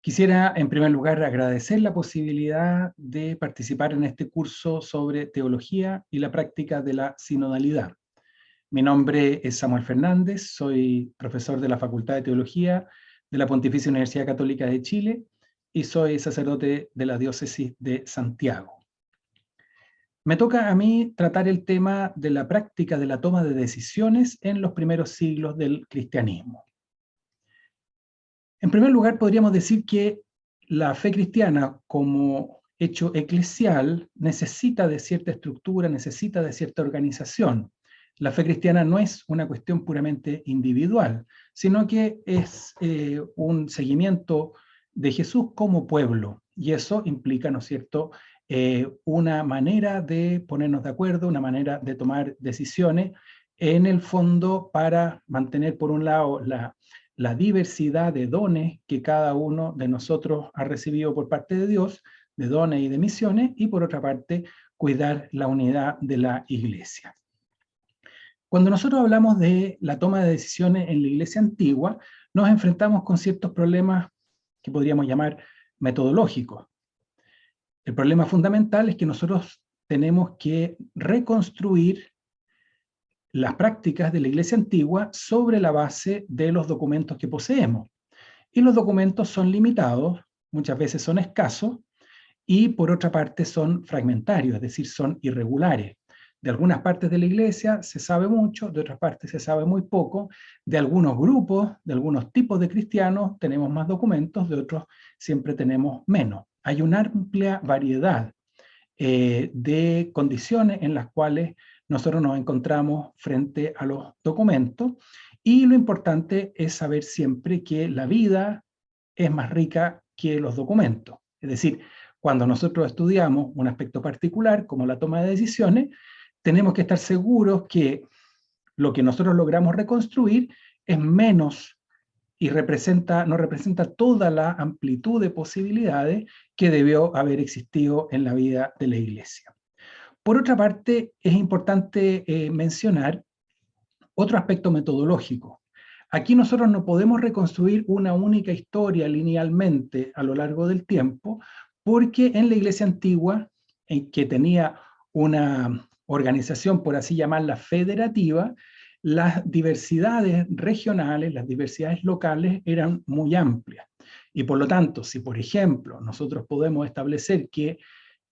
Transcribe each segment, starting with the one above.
Quisiera, en primer lugar, agradecer la posibilidad de participar en este curso sobre teología y la práctica de la sinodalidad. Mi nombre es Samuel Fernández, soy profesor de la Facultad de Teología de la Pontificia Universidad Católica de Chile y soy sacerdote de la Diócesis de Santiago. Me toca a mí tratar el tema de la práctica de la toma de decisiones en los primeros siglos del cristianismo. En primer lugar, podríamos decir que la fe cristiana como hecho eclesial necesita de cierta estructura, necesita de cierta organización. La fe cristiana no es una cuestión puramente individual, sino que es un seguimiento de Jesús como pueblo, y eso implica, ¿no es cierto?, una manera de ponernos de acuerdo, una manera de tomar decisiones, en el fondo para mantener, por un lado, la diversidad de dones que cada uno de nosotros ha recibido por parte de Dios, de dones y de misiones, y por otra parte, cuidar la unidad de la iglesia. Cuando nosotros hablamos de la toma de decisiones en la iglesia antigua, nos enfrentamos con ciertos problemas que podríamos llamar metodológicos. El problema fundamental es que nosotros tenemos que reconstruir las prácticas de la iglesia antigua sobre la base de los documentos que poseemos. Y los documentos son limitados, muchas veces son escasos, y por otra parte son fragmentarios, es decir, son irregulares. De algunas partes de la iglesia se sabe mucho, de otras partes se sabe muy poco, de algunos grupos, de algunos tipos de cristianos tenemos más documentos, de otros siempre tenemos menos. Hay una amplia variedad de condiciones en las cuales nosotros nos encontramos frente a los documentos, y lo importante es saber siempre que la vida es más rica que los documentos. Es decir, cuando nosotros estudiamos un aspecto particular, como la toma de decisiones, tenemos que estar seguros que lo que nosotros logramos reconstruir es menos y no representa toda la amplitud de posibilidades que debió haber existido en la vida de la iglesia. Por otra parte, es importante mencionar otro aspecto metodológico. Aquí nosotros no podemos reconstruir una única historia linealmente a lo largo del tiempo, porque en la iglesia antigua, en que tenía una organización, por así llamarla, federativa, las diversidades regionales, las diversidades locales eran muy amplias. Y por lo tanto, si por ejemplo nosotros podemos establecer que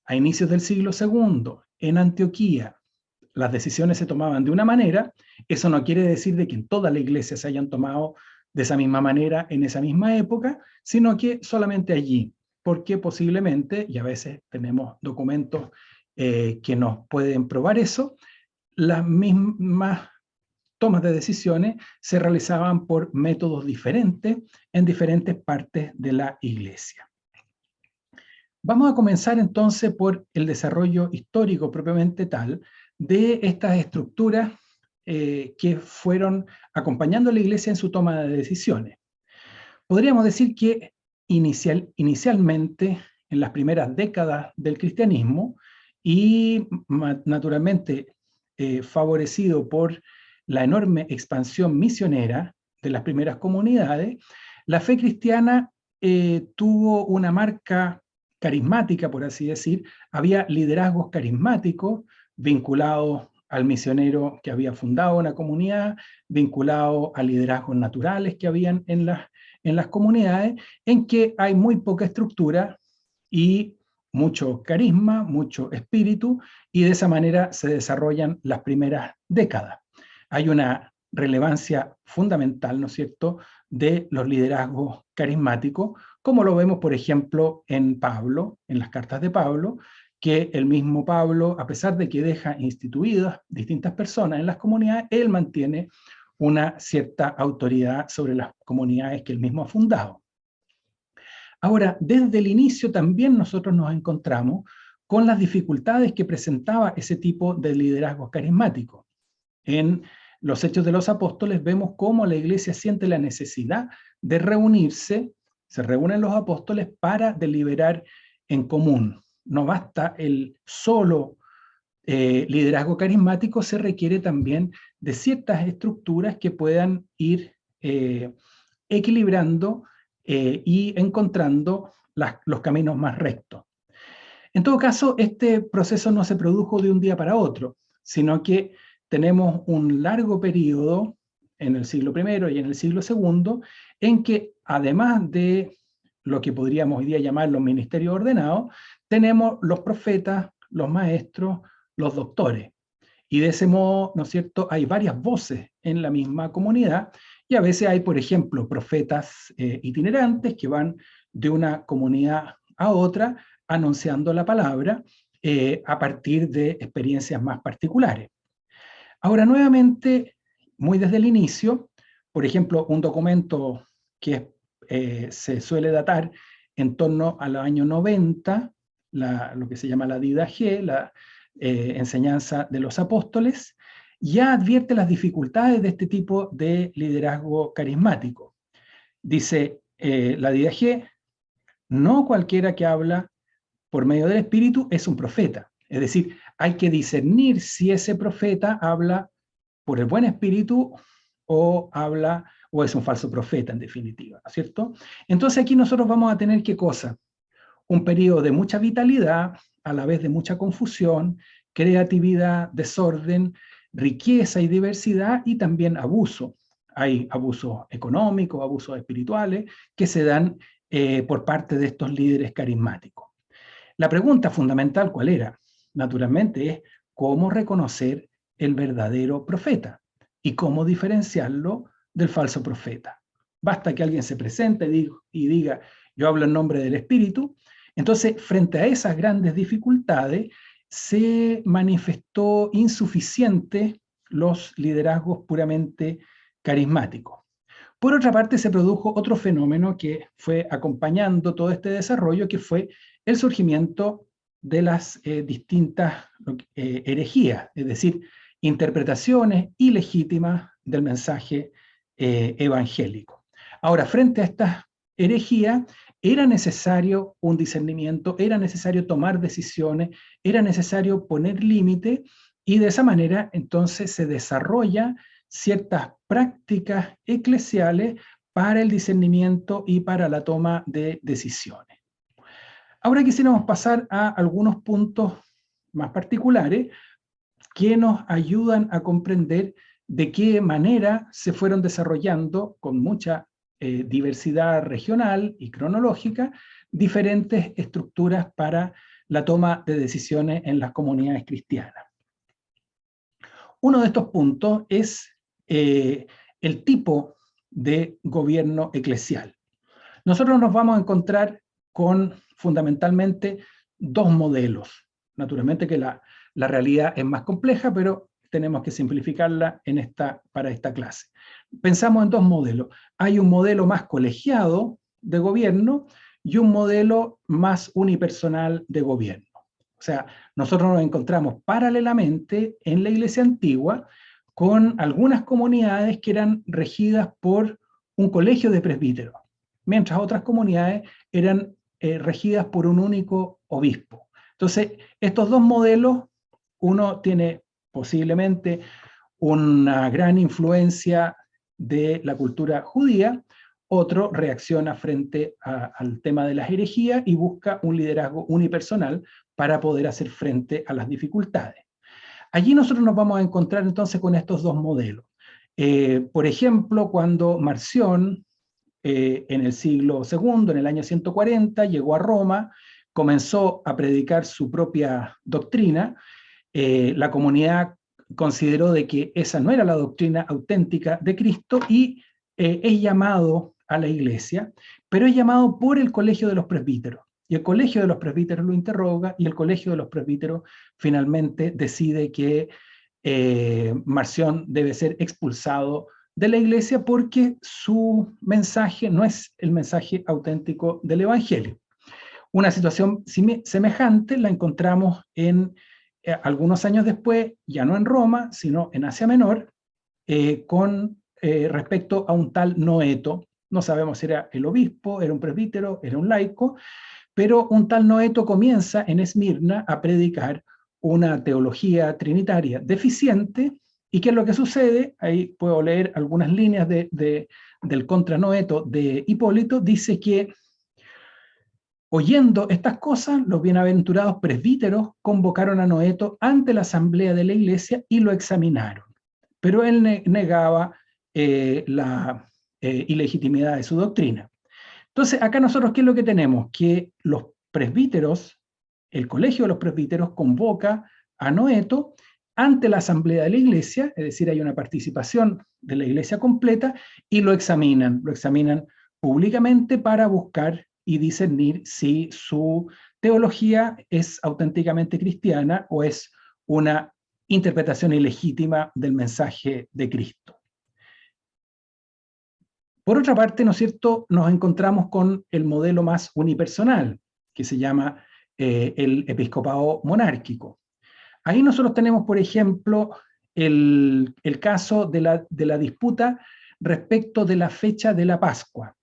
a inicios del siglo II, en Antioquía, las decisiones se tomaban de una manera, eso no quiere decir de que en toda la iglesia se hayan tomado de esa misma manera en esa misma época, sino que solamente allí, porque posiblemente, y a veces tenemos documentos que nos pueden probar eso, las mismas tomas de decisiones se realizaban por métodos diferentes en diferentes partes de la iglesia. Vamos a comenzar entonces por el desarrollo histórico propiamente tal de estas estructuras que fueron acompañando a la iglesia en su toma de decisiones. Podríamos decir que inicialmente, en las primeras décadas del cristianismo, y naturalmente favorecido por la enorme expansión misionera de las primeras comunidades, la fe cristiana tuvo una marca carismática, por así decir. Había liderazgos carismáticos vinculados al misionero que había fundado una comunidad, vinculados a liderazgos naturales que habían en las comunidades, en que hay muy poca estructura y mucho carisma, mucho espíritu, y de esa manera se desarrollan las primeras décadas. Hay una relevancia fundamental, ¿no es cierto?, de los liderazgos carismáticos, como lo vemos, por ejemplo, en Pablo, en las cartas de Pablo, que el mismo Pablo, a pesar de que deja instituidas distintas personas en las comunidades, él mantiene una cierta autoridad sobre las comunidades que él mismo ha fundado. Ahora, desde el inicio también nosotros nos encontramos con las dificultades que presentaba ese tipo de liderazgo carismático. En los Hechos de los Apóstoles vemos cómo la iglesia siente la necesidad de reunirse, se reúnen los apóstoles para deliberar en común. No basta el solo liderazgo carismático, se requiere también de ciertas estructuras que puedan ir equilibrando y encontrando los caminos más rectos. En todo caso, este proceso no se produjo de un día para otro, sino que tenemos un largo periodo en el siglo I y en el siglo II, en que además de lo que podríamos hoy día llamar los ministerios ordenados, tenemos los profetas, los maestros, los doctores. Y de ese modo, ¿no es cierto?, hay varias voces en la misma comunidad, y a veces hay, por ejemplo, profetas itinerantes que van de una comunidad a otra anunciando la palabra a partir de experiencias más particulares. Ahora, nuevamente, muy desde el inicio, por ejemplo, un documento que se suele datar en torno al año 90, lo que se llama la Didache, la enseñanza de los apóstoles, ya advierte las dificultades de este tipo de liderazgo carismático. Dice la Didache, no cualquiera que habla por medio del Espíritu es un profeta. Es decir, hay que discernir si ese profeta habla por el buen espíritu o habla o es un falso profeta en definitiva, ¿no es cierto? Entonces aquí nosotros vamos a tener ¿qué cosa? Un periodo de mucha vitalidad, a la vez de mucha confusión, creatividad, desorden, riqueza y diversidad y también abuso. Hay abusos económicos, abusos espirituales que se dan por parte de estos líderes carismáticos. La pregunta fundamental, ¿cuál era? Naturalmente es cómo reconocer el verdadero profeta y cómo diferenciarlo del falso profeta. Basta que alguien se presente y diga, yo hablo en nombre del Espíritu. Entonces, frente a esas grandes dificultades, se manifestó insuficiente los liderazgos puramente carismáticos. Por otra parte, se produjo otro fenómeno que fue acompañando todo este desarrollo, que fue el surgimiento de las distintas herejías, es decir, interpretaciones ilegítimas del mensaje evangélico. Ahora, frente a estas herejías, era necesario un discernimiento, era necesario tomar decisiones, era necesario poner límite, y de esa manera entonces se desarrolla ciertas prácticas eclesiales para el discernimiento y para la toma de decisiones. Ahora quisiéramos pasar a algunos puntos más particulares que nos ayudan a comprender de qué manera se fueron desarrollando con mucha diversidad regional y cronológica diferentes estructuras para la toma de decisiones en las comunidades cristianas. Uno de estos puntos es el tipo de gobierno eclesial. Nosotros nos vamos a encontrar con fundamentalmente dos modelos. Naturalmente que la realidad es más compleja, pero tenemos que simplificarla para esta clase. Pensamos en dos modelos. Hay un modelo más colegiado de gobierno y un modelo más unipersonal de gobierno. O sea, nosotros nos encontramos paralelamente en la Iglesia antigua con algunas comunidades que eran regidas por un colegio de presbíteros, mientras otras comunidades eran regidas por un único obispo. Entonces, estos dos modelos, uno tiene posiblemente una gran influencia de la cultura judía, otro reacciona frente al tema de las herejías y busca un liderazgo unipersonal para poder hacer frente a las dificultades. Allí nosotros nos vamos a encontrar entonces con estos dos modelos. Por ejemplo, cuando Marción, en el siglo II, en el año 140, llegó a Roma, comenzó a predicar su propia doctrina, la comunidad consideró de que esa no era la doctrina auténtica de Cristo y es llamado a la iglesia, pero es llamado por el colegio de los presbíteros. Y el colegio de los presbíteros lo interroga y el colegio de los presbíteros finalmente decide que Marción debe ser expulsado de la iglesia porque su mensaje no es el mensaje auténtico del Evangelio. Una situación semejante la encontramos en algunos años después, ya no en Roma, sino en Asia Menor, con respecto a un tal Noeto. No sabemos si era el obispo, era un presbítero, era un laico, pero un tal Noeto comienza en Esmirna a predicar una teología trinitaria deficiente. ¿Y qué es lo que sucede? Ahí puedo leer algunas líneas de del Contra Noeto de Hipólito, dice que oyendo estas cosas, los bienaventurados presbíteros convocaron a Noeto ante la asamblea de la iglesia y lo examinaron. Pero él negaba la ilegitimidad de su doctrina. Entonces, acá nosotros, ¿qué es lo que tenemos? Que los presbíteros, el colegio de los presbíteros convoca a Noeto ante la asamblea de la iglesia, es decir, hay una participación de la iglesia completa, y lo examinan públicamente para buscar y discernir si su teología es auténticamente cristiana o es una interpretación ilegítima del mensaje de Cristo. Por otra parte, ¿no es cierto?, nos encontramos con el modelo más unipersonal, que se llama el episcopado monárquico. Ahí nosotros tenemos, por ejemplo, el caso de la disputa respecto de la fecha de la Pascua.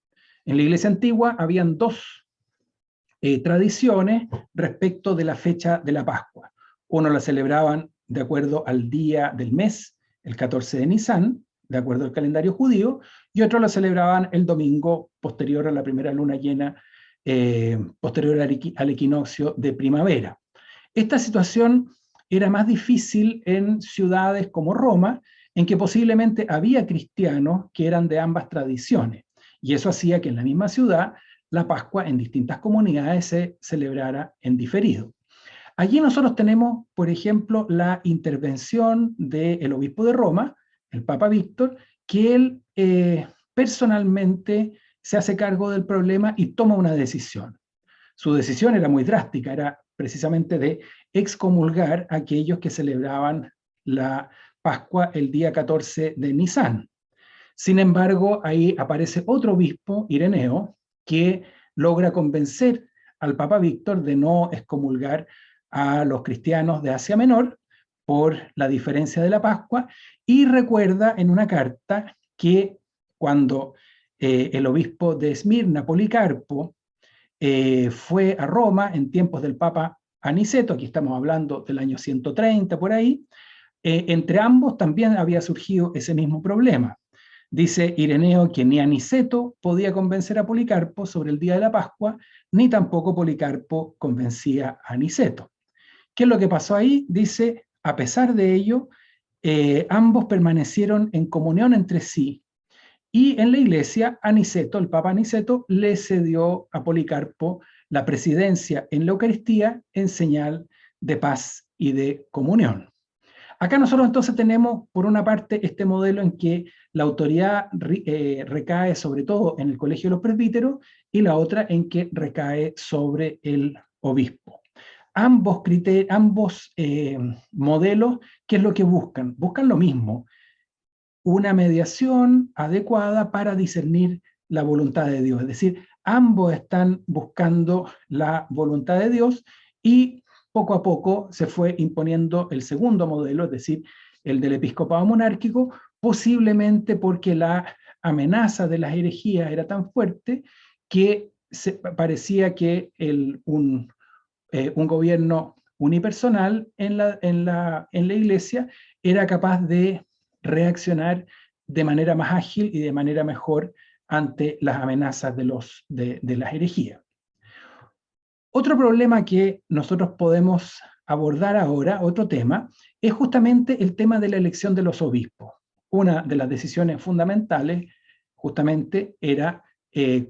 En la Iglesia antigua habían dos tradiciones respecto de la fecha de la Pascua. Uno la celebraban de acuerdo al día del mes, el 14 de Nisan, de acuerdo al calendario judío, y otro la celebraban el domingo posterior a la primera luna llena, posterior al equinoccio de primavera. Esta situación era más difícil en ciudades como Roma, en que posiblemente había cristianos que eran de ambas tradiciones, y eso hacía que en la misma ciudad la Pascua en distintas comunidades se celebrara en diferido. Allí nosotros tenemos, por ejemplo, la intervención del obispo de Roma, el Papa Víctor, que él personalmente se hace cargo del problema y toma una decisión. Su decisión era muy drástica, era precisamente de excomulgar a aquellos que celebraban la Pascua el día 14 de Nisan. Sin embargo, ahí aparece otro obispo, Ireneo, que logra convencer al Papa Víctor de no excomulgar a los cristianos de Asia Menor por la diferencia de la Pascua, y recuerda en una carta que cuando el obispo de Esmirna, Policarpo, fue a Roma en tiempos del Papa Aniceto, aquí estamos hablando del año 130 por ahí, entre ambos también había surgido ese mismo problema. Dice Ireneo que ni Aniceto podía convencer a Policarpo sobre el día de la Pascua, ni tampoco Policarpo convencía a Aniceto. ¿Qué es lo que pasó ahí? Dice, a pesar de ello, ambos permanecieron en comunión entre sí, y en la iglesia, Aniceto, el Papa Aniceto, le cedió a Policarpo la presidencia en la Eucaristía en señal de paz y de comunión. Acá nosotros entonces tenemos, por una parte, este modelo en que la autoridad recae sobre todo en el colegio de los presbíteros, y la otra en que recae sobre el obispo. Ambos modelos, ¿qué es lo que buscan? Buscan lo mismo, una mediación adecuada para discernir la voluntad de Dios. Es decir, ambos están buscando la voluntad de Dios, y poco a poco se fue imponiendo el segundo modelo, es decir, el del episcopado monárquico, posiblemente porque la amenaza de las herejías era tan fuerte que parecía que un gobierno unipersonal en la iglesia era capaz de reaccionar de manera más ágil y de manera mejor ante las amenazas de las herejías. Otro problema que nosotros podemos abordar ahora, otro tema, es justamente el tema de la elección de los obispos. Una de las decisiones fundamentales justamente era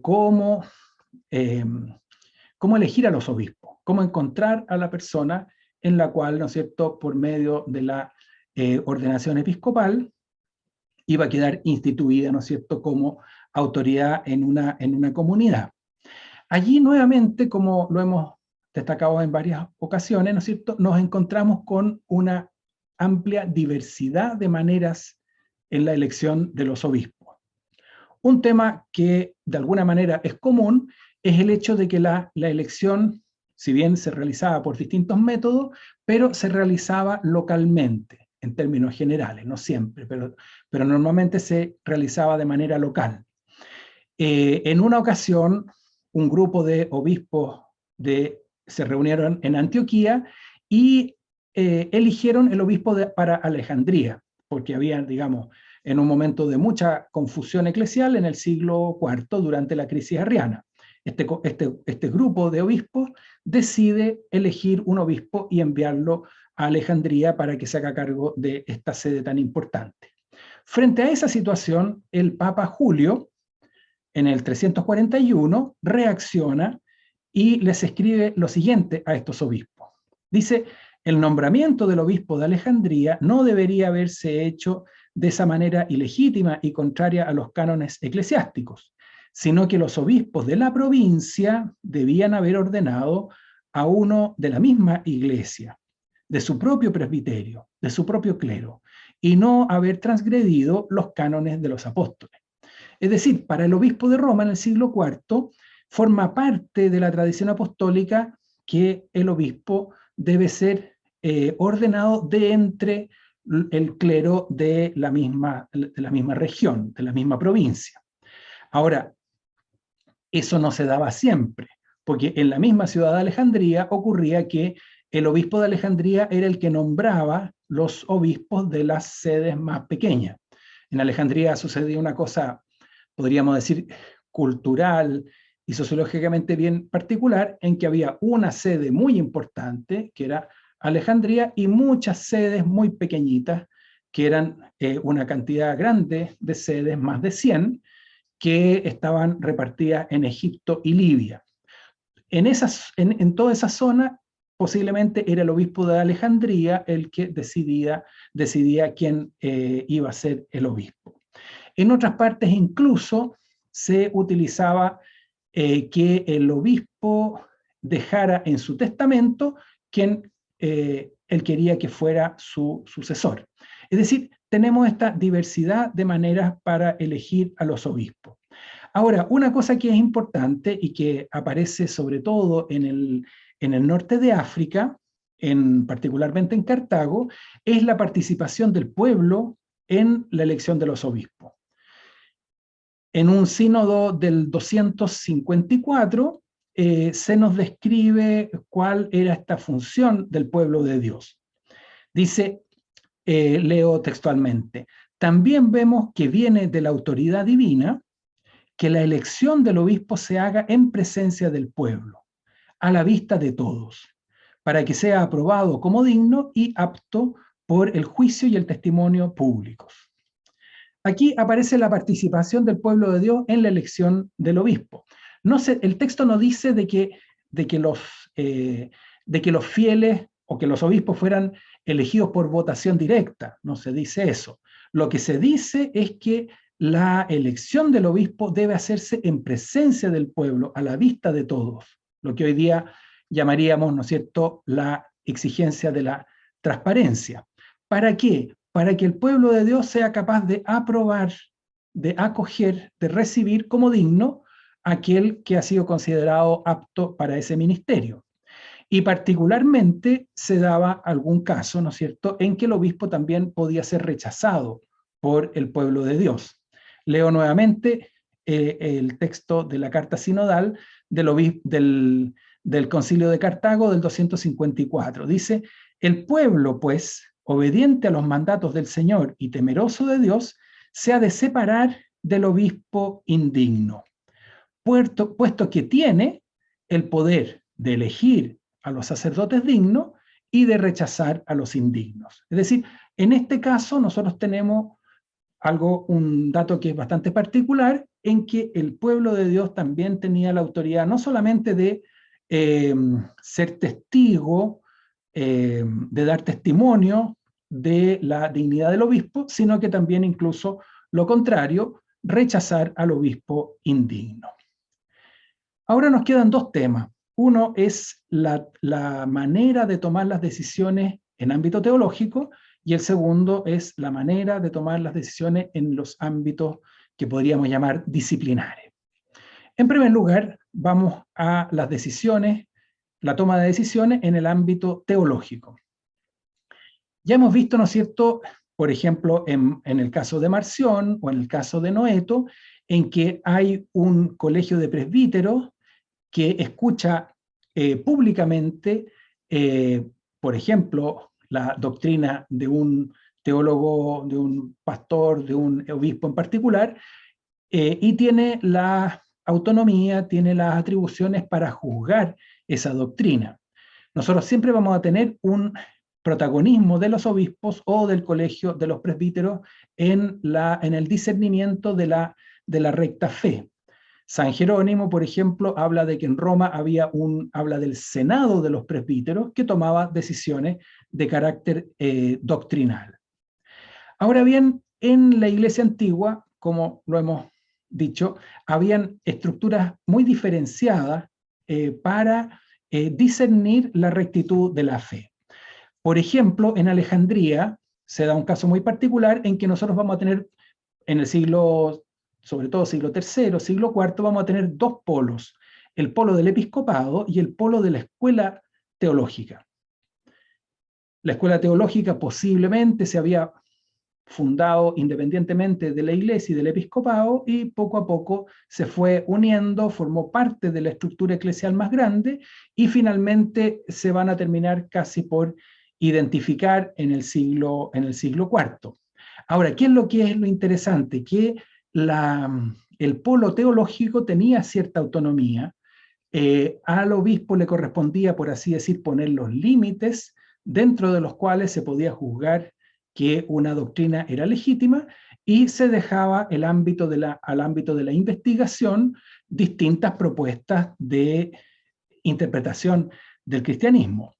cómo elegir a los obispos, cómo encontrar a la persona en la cual, ¿no es cierto?, por medio de la ordenación episcopal, iba a quedar instituida, ¿no es cierto?, como autoridad en una comunidad. Allí nuevamente, como lo hemos destacado en varias ocasiones, ¿no es cierto?, nos encontramos con una amplia diversidad de maneras en la elección de los obispos. Un tema que de alguna manera es común es el hecho de que la elección, si bien se realizaba por distintos métodos, pero se realizaba localmente, en términos generales, no siempre, pero normalmente se realizaba de manera local. En una ocasión, un grupo de obispos se reunieron en Antioquía y eligieron el obispo para Alejandría, porque había, digamos, en un momento de mucha confusión eclesial en el siglo IV, durante la crisis arriana. Este grupo de obispos decide elegir un obispo y enviarlo a Alejandría para que se haga cargo de esta sede tan importante. Frente a esa situación, el Papa Julio, en el 341, reacciona y les escribe lo siguiente a estos obispos. Dice: el nombramiento del obispo de Alejandría no debería haberse hecho de esa manera ilegítima y contraria a los cánones eclesiásticos, sino que los obispos de la provincia debían haber ordenado a uno de la misma iglesia, de su propio presbiterio, de su propio clero, y no haber transgredido los cánones de los apóstoles. Es decir, para el obispo de Roma en el siglo IV, forma parte de la tradición apostólica que el obispo debe ser ordenado de entre el clero de la misma región, de la misma provincia. Ahora, eso no se daba siempre, porque en la misma ciudad de Alejandría ocurría que el obispo de Alejandría era el que nombraba los obispos de las sedes más pequeñas. En Alejandría sucedía una cosa, podríamos decir, cultural y sociológicamente bien particular, en que había una sede muy importante, que era Alejandría, y muchas sedes muy pequeñitas, que eran una cantidad grande de sedes, más de 100, que estaban repartidas en Egipto y Libia. En toda esa zona, posiblemente era el obispo de Alejandría el que decidía quién iba a ser el obispo. En otras partes incluso se utilizaba que el obispo dejara en su testamento quién él quería que fuera su sucesor. Es decir, tenemos esta diversidad de maneras para elegir a los obispos. Ahora, una cosa que es importante y que aparece sobre todo en el norte de África, particularmente en Cartago, es la participación del pueblo en la elección de los obispos. En un sínodo del 254 se nos describe cuál era esta función del pueblo de Dios. Dice, leo textualmente: también vemos que viene de la autoridad divina que la elección del obispo se haga en presencia del pueblo, a la vista de todos, para que sea aprobado como digno y apto por el juicio y el testimonio públicos. Aquí aparece la participación del pueblo de Dios en la elección del obispo. El texto no dice de que los fieles o que los obispos fueran elegidos por votación directa, no se dice eso. Lo que se dice es que la elección del obispo debe hacerse en presencia del pueblo, a la vista de todos, lo que hoy día llamaríamos, ¿no es cierto?, la exigencia de la transparencia. ¿Para qué? Para que el pueblo de Dios sea capaz de aprobar, de acoger, de recibir como digno aquel que ha sido considerado apto para ese ministerio. Y particularmente se daba algún caso, ¿no es cierto?, en que el obispo también podía ser rechazado por el pueblo de Dios. Leo nuevamente el texto de la carta sinodal del Concilio de Cartago del 254. Dice: el pueblo, pues, obediente a los mandatos del Señor y temeroso de Dios, se ha de separar del obispo indigno, puesto que tiene el poder de elegir a los sacerdotes dignos y de rechazar a los indignos. Es decir, en este caso nosotros tenemos un dato que es bastante particular, en que el pueblo de Dios también tenía la autoridad no solamente de ser testigo, de dar testimonio de la dignidad del obispo, sino que también incluso lo contrario, rechazar al obispo indigno. Ahora nos quedan dos temas. Uno es la manera de tomar las decisiones en ámbito teológico, y el segundo es la manera de tomar las decisiones en los ámbitos que podríamos llamar disciplinares. En primer lugar, vamos a las decisiones, la toma de decisiones en el ámbito teológico. Ya hemos visto, ¿no es cierto?, por ejemplo, en el caso de Marción o en el caso de Noeto, en que hay un colegio de presbíteros que escucha públicamente, por ejemplo, la doctrina de un teólogo, de un pastor, de un obispo en particular, y tiene la autonomía, tiene las atribuciones para juzgar esa doctrina. Nosotros siempre vamos a tener un protagonismo de los obispos o del colegio de los presbíteros en el discernimiento de la recta fe. San Jerónimo, por ejemplo, habla de que en Roma habla del senado de los presbíteros que tomaba decisiones de carácter doctrinal. Ahora bien, en la iglesia antigua, como lo hemos dicho, habían estructuras muy diferenciadas para discernir la rectitud de la fe. Por ejemplo, en Alejandría se da un caso muy particular en que nosotros vamos a tener en el siglo, sobre todo siglo III, siglo IV, vamos a tener dos polos, el polo del episcopado y el polo de la escuela teológica. La escuela teológica posiblemente se había fundado independientemente de la iglesia y del episcopado, y poco a poco se fue uniendo, formó parte de la estructura eclesial más grande, y finalmente se van a terminar casi por identificar en el siglo IV. Ahora, ¿qué es lo interesante? Que el polo teológico tenía cierta autonomía, al obispo le correspondía, por así decir, poner los límites dentro de los cuales se podía juzgar que una doctrina era legítima, y se dejaba al ámbito de la investigación distintas propuestas de interpretación del cristianismo.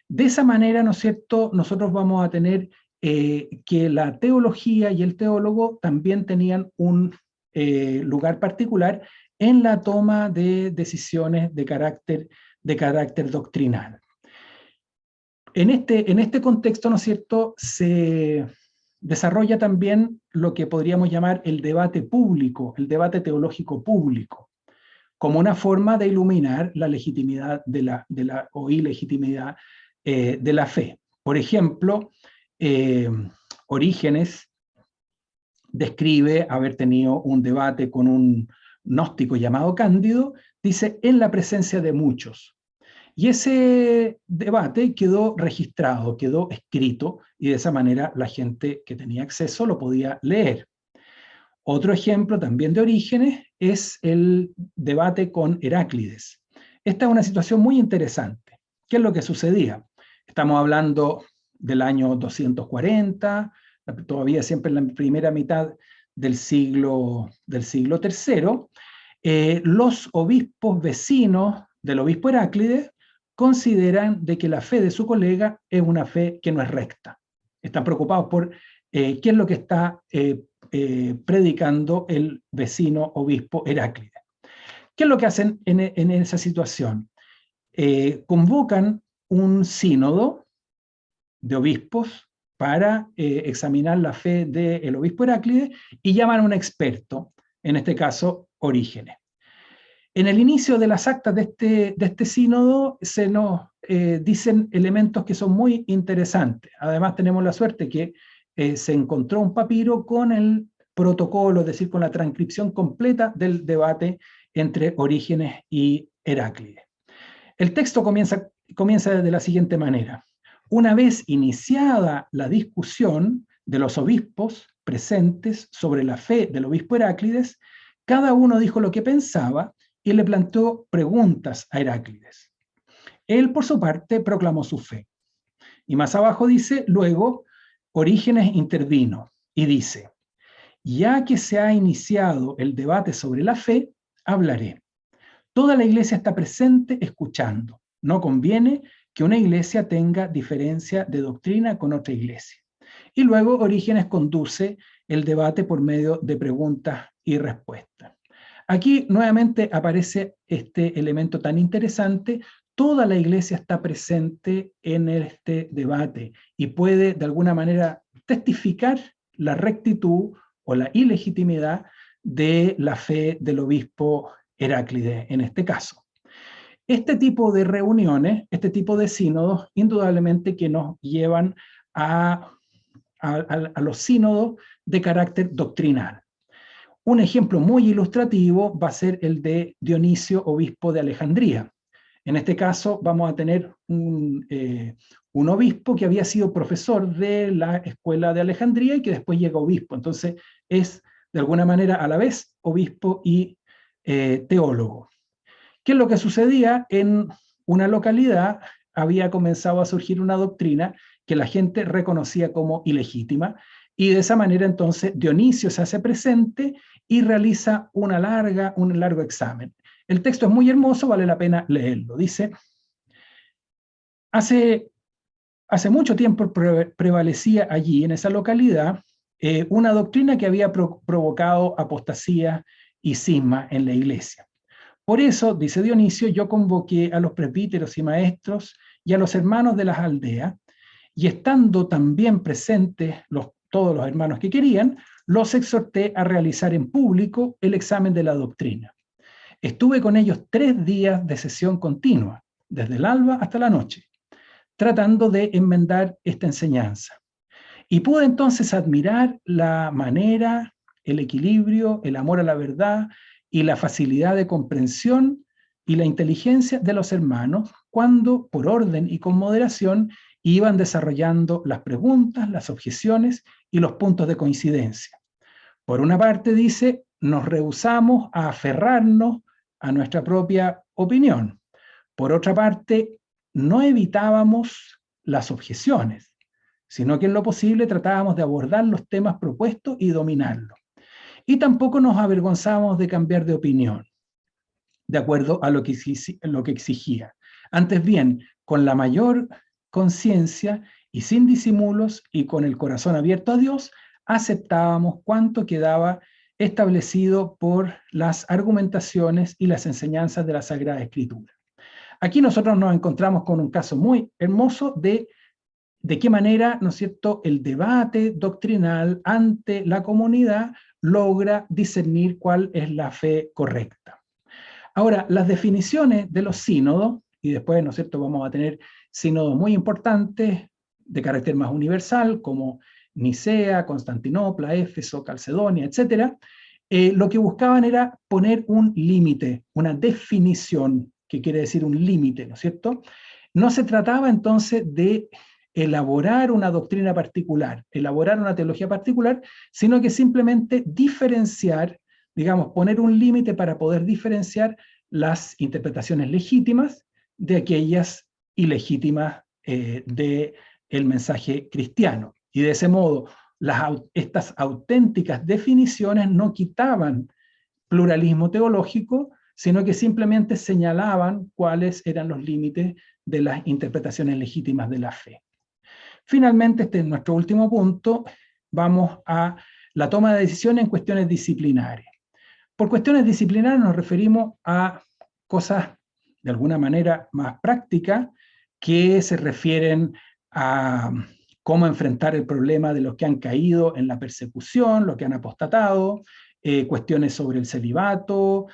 De esa manera, ¿no es cierto?, nosotros vamos a tener que la teología y el teólogo también tenían un lugar particular en la toma de decisiones de carácter doctrinal. En este contexto, ¿no es cierto?, se desarrolla también lo que podríamos llamar el debate público, el debate teológico público, como una forma de iluminar la legitimidad o ilegitimidad de la fe. Por ejemplo, Orígenes describe haber tenido un debate con un gnóstico llamado Cándido, dice, en la presencia de muchos. Y ese debate quedó registrado, quedó escrito, y de esa manera la gente que tenía acceso lo podía leer. Otro ejemplo también de Orígenes es el debate con Heráclides. Esta es una situación muy interesante. ¿Qué es lo que sucedía? Estamos hablando del año 240, todavía siempre en la primera mitad del siglo III. Los obispos vecinos del obispo Heráclides consideran de que la fe de su colega es una fe que no es recta. Están preocupados por qué es lo que está predicando el vecino obispo Heráclides. ¿Qué es lo que hacen en esa situación? Convocan un sínodo de obispos para examinar la fe del obispo Heráclides y llaman a un experto, en este caso Orígenes. En el inicio de las actas de este sínodo se nos dicen elementos que son muy interesantes. Además tenemos la suerte que se encontró un papiro con el protocolo, es decir, con la transcripción completa del debate entre Orígenes y Heráclides. El texto comienza de la siguiente manera. Una vez iniciada la discusión de los obispos presentes sobre la fe del obispo Heráclides, cada uno dijo lo que pensaba y le planteó preguntas a Heráclides. Él, por su parte, proclamó su fe. Y más abajo dice, luego, Orígenes intervino y dice, ya que se ha iniciado el debate sobre la fe, hablaré. Toda la iglesia está presente escuchando. No conviene que una iglesia tenga diferencia de doctrina con otra iglesia. Y luego Orígenes conduce el debate por medio de preguntas y respuestas. Aquí nuevamente aparece este elemento tan interesante. Toda la iglesia está presente en este debate y puede de alguna manera testificar la rectitud o la ilegitimidad de la fe del obispo Heráclides en este caso. Este tipo de reuniones, este tipo de sínodos, indudablemente que nos llevan a los sínodos de carácter doctrinal. Un ejemplo muy ilustrativo va a ser el de Dionisio, obispo de Alejandría. En este caso vamos a tener un un obispo que había sido profesor de la escuela de Alejandría y que después llega obispo. Entonces es de alguna manera a la vez obispo y teólogo. ¿Qué es lo que sucedía? En una localidad había comenzado a surgir una doctrina que la gente reconocía como ilegítima, y de esa manera entonces Dionisio se hace presente y realiza un largo examen. El texto es muy hermoso, vale la pena leerlo. Dice: hace mucho tiempo prevalecía allí, en esa localidad, una doctrina que había provocado apostasía y cisma en la iglesia. Por eso, dice Dionisio, yo convoqué a los presbíteros y maestros y a los hermanos de las aldeas, y estando también presentes todos los hermanos que querían, los exhorté a realizar en público el examen de la doctrina. Estuve con ellos 3 días de sesión continua, desde el alba hasta la noche, tratando de enmendar esta enseñanza. Y pude entonces admirar la manera, el equilibrio, el amor a la verdad y la facilidad de comprensión y la inteligencia de los hermanos cuando, por orden y con moderación, iban desarrollando las preguntas, las objeciones y los puntos de coincidencia. Por una parte, dice, nos rehusamos a aferrarnos a nuestra propia opinión. Por otra parte, no evitábamos las objeciones, sino que en lo posible tratábamos de abordar los temas propuestos y dominarlos. Y tampoco nos avergonzábamos de cambiar de opinión, de acuerdo a lo que exigía. Antes bien, con la mayor conciencia y sin disimulos y con el corazón abierto a Dios, aceptábamos cuanto quedaba establecido por las argumentaciones y las enseñanzas de la Sagrada Escritura. Aquí nosotros nos encontramos con un caso muy hermoso de qué manera, ¿no es cierto?, el debate doctrinal ante la comunidad logra discernir cuál es la fe correcta. Ahora, las definiciones de los sínodos, y después, ¿no es cierto?, vamos a tener sínodos muy importantes de carácter más universal, como Nicea, Constantinopla, Éfeso, Calcedonia, etc., lo que buscaban era poner un límite, una definición, que quiere decir un límite, ¿no es cierto? No se trataba entonces de elaborar una doctrina particular, elaborar una teología particular, sino que simplemente diferenciar, digamos, poner un límite para poder diferenciar las interpretaciones legítimas de aquellas ilegítimas del mensaje cristiano. Y de ese modo, estas auténticas definiciones no quitaban pluralismo teológico, sino que simplemente señalaban cuáles eran los límites de las interpretaciones legítimas de la fe. Finalmente, este es nuestro último punto, vamos a la toma de decisiones en cuestiones disciplinarias. Por cuestiones disciplinarias nos referimos a cosas de alguna manera más prácticas que se refieren a cómo enfrentar el problema de los que han caído en la persecución, los que han apostatado, cuestiones sobre el celibato,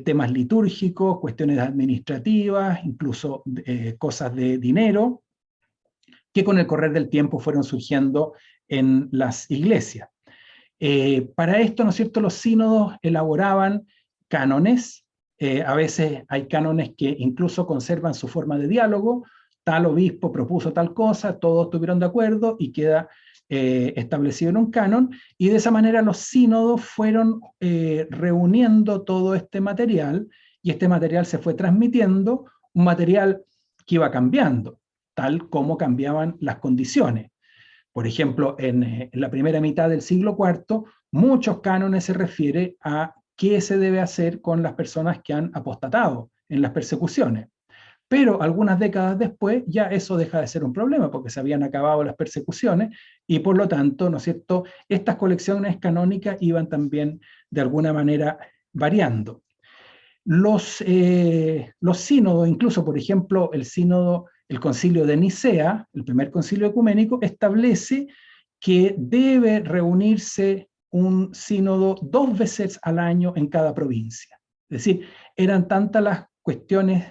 temas litúrgicos, cuestiones administrativas, incluso cosas de dinero, que con el correr del tiempo fueron surgiendo en las iglesias. Para esto, ¿no es cierto?, los sínodos elaboraban cánones, a veces hay cánones que incluso conservan su forma de diálogo, tal obispo propuso tal cosa, todos estuvieron de acuerdo y queda establecido en un canon, y de esa manera los sínodos fueron reuniendo todo este material, y este material se fue transmitiendo, un material que iba cambiando, tal como cambiaban las condiciones. Por ejemplo, en la primera mitad del siglo IV, muchos cánones se refieren a qué se debe hacer con las personas que han apostatado en las persecuciones. Pero algunas décadas después ya eso deja de ser un problema porque se habían acabado las persecuciones y por lo tanto, ¿no es cierto?, estas colecciones canónicas iban también de alguna manera variando. Los sínodos, incluso por ejemplo el concilio de Nicea, el primer concilio ecuménico, establece que debe reunirse un sínodo 2 veces al año en cada provincia. Es decir, eran tantas las cuestiones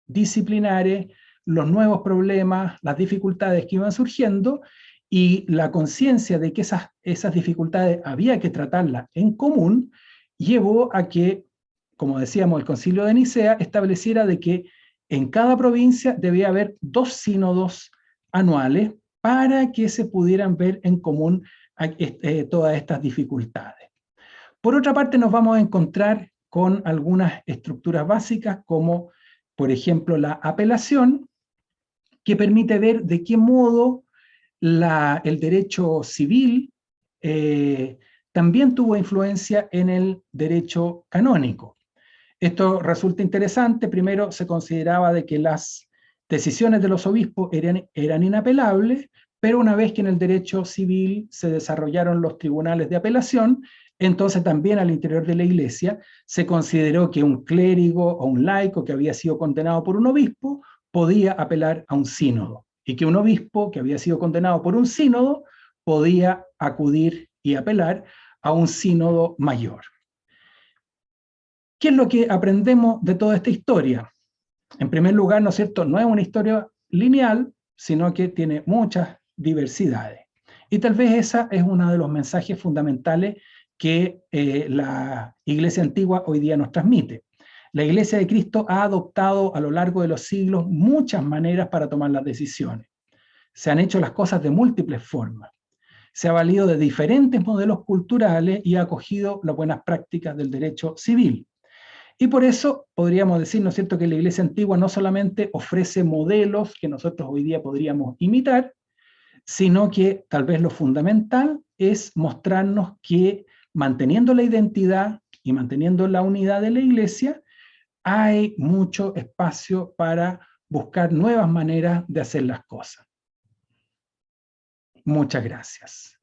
disciplinares, los nuevos problemas, las dificultades que iban surgiendo, y la conciencia de que esas dificultades había que tratarlas en común, llevó a que, como decíamos, el concilio de Nicea estableciera de que en cada provincia debía haber 2 sínodos anuales para que se pudieran ver en común todas estas dificultades. Por otra parte, nos vamos a encontrar con algunas estructuras básicas, como por ejemplo la apelación, que permite ver de qué modo el derecho civil también tuvo influencia en el derecho canónico. Esto resulta interesante. Primero, se consideraba de que las decisiones de los obispos eran inapelables, pero una vez que en el derecho civil se desarrollaron los tribunales de apelación, entonces también al interior de la Iglesia se consideró que un clérigo o un laico que había sido condenado por un obispo podía apelar a un sínodo, y que un obispo que había sido condenado por un sínodo podía acudir y apelar a un sínodo mayor. ¿Qué es lo que aprendemos de toda esta historia? En primer lugar, ¿no es cierto?, no es una historia lineal, sino que tiene muchas diversidades. Y tal vez ese es uno de los mensajes fundamentales que la Iglesia antigua hoy día nos transmite. La Iglesia de Cristo ha adoptado a lo largo de los siglos muchas maneras para tomar las decisiones. Se han hecho las cosas de múltiples formas. Se ha valido de diferentes modelos culturales y ha acogido las buenas prácticas del derecho civil. Y por eso podríamos decir, ¿no es cierto?, que la Iglesia antigua no solamente ofrece modelos que nosotros hoy día podríamos imitar, sino que tal vez lo fundamental es mostrarnos que manteniendo la identidad y manteniendo la unidad de la Iglesia, hay mucho espacio para buscar nuevas maneras de hacer las cosas. Muchas gracias.